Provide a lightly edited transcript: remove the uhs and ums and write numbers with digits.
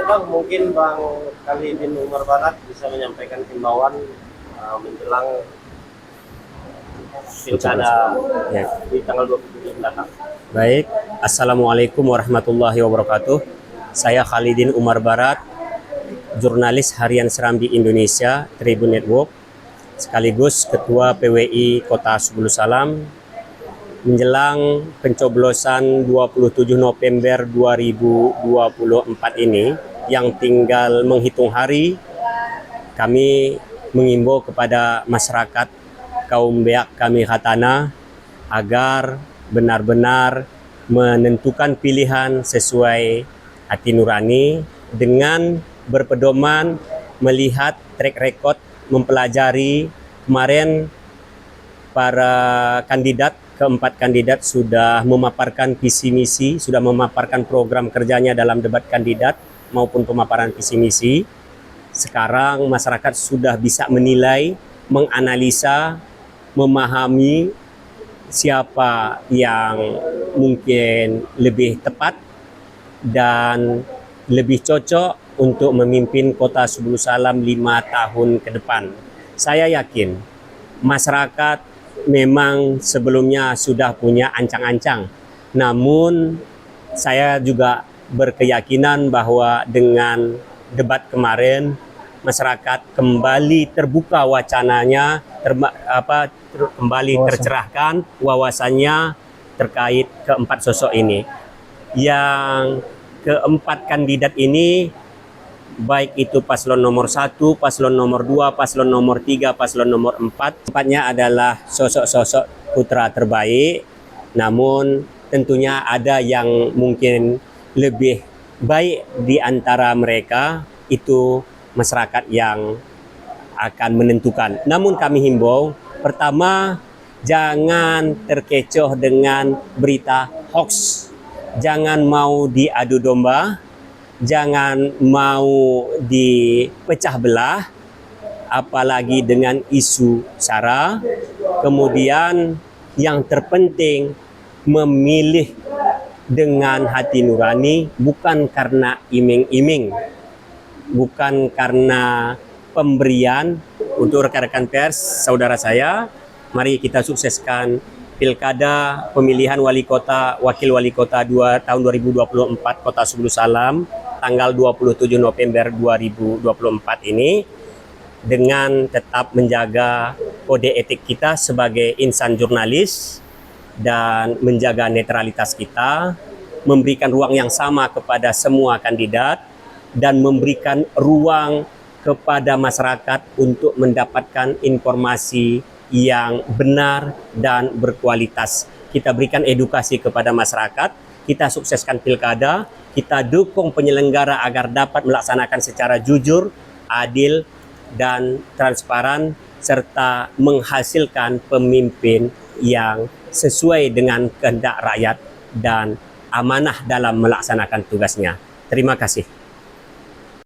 Bang, mungkin Bang Khalidin Umar Barat bisa menyampaikan himbauan menjelang pilkada Ya. di tanggal 27 mendatang. Baik, Assalamualaikum warahmatullahi wabarakatuh. Saya Khalidin Umar Barat, jurnalis harian Serambi Indonesia, Tribun Network, sekaligus Ketua PWI Kota Sebulu Salam. Menjelang pencoblosan 27 November 2024 ini, yang tinggal menghitung hari, kami mengimbau kepada masyarakat kaum beak kami Khatana agar benar-benar menentukan pilihan sesuai hati nurani dengan berpedoman melihat track record, mempelajari kemarin keempat kandidat sudah memaparkan visi misi, sudah memaparkan program kerjanya dalam debat kandidat maupun pemaparan visi misi. Sekarang masyarakat sudah bisa menilai, menganalisa, memahami siapa yang mungkin lebih tepat dan lebih cocok untuk memimpin Kota Sebulu Salam 5 tahun ke depan. Saya yakin masyarakat memang sebelumnya sudah punya ancang-ancang. Namun saya juga berkeyakinan bahwa dengan debat kemarin masyarakat kembali terbuka wacananya, kembali tercerahkan wawasannya terkait keempat sosok ini. Yang keempat kandidat ini, baik itu paslon nomor 1, paslon nomor 2, paslon nomor 3, paslon nomor 4. Empatnya adalah sosok-sosok putra terbaik, namun tentunya ada yang mungkin lebih baik di antara mereka, itu masyarakat yang akan menentukan. Namun kami himbau, pertama, jangan terkecoh dengan berita hoax, jangan mau diadu domba, jangan mau dipecah belah, apalagi dengan isu SARA. Kemudian yang terpenting memilih dengan hati nurani, bukan karena iming-iming, bukan karena pemberian. Untuk rekan-rekan pers, saudara saya, mari kita sukseskan pilkada pemilihan wali kota, wakil wali kota tahun 2024 Kota Sebulu Salam tanggal 27 November 2024 ini dengan tetap menjaga kode etik kita sebagai insan jurnalis dan menjaga netralitas kita, memberikan ruang yang sama kepada semua kandidat dan memberikan ruang kepada masyarakat untuk mendapatkan informasi yang benar dan berkualitas. Kita berikan edukasi kepada masyarakat, kita sukseskan pilkada, kita dukung penyelenggara agar dapat melaksanakan secara jujur, adil, dan transparan, serta menghasilkan pemimpin yang sesuai dengan kehendak rakyat dan amanah dalam melaksanakan tugasnya. Terima kasih.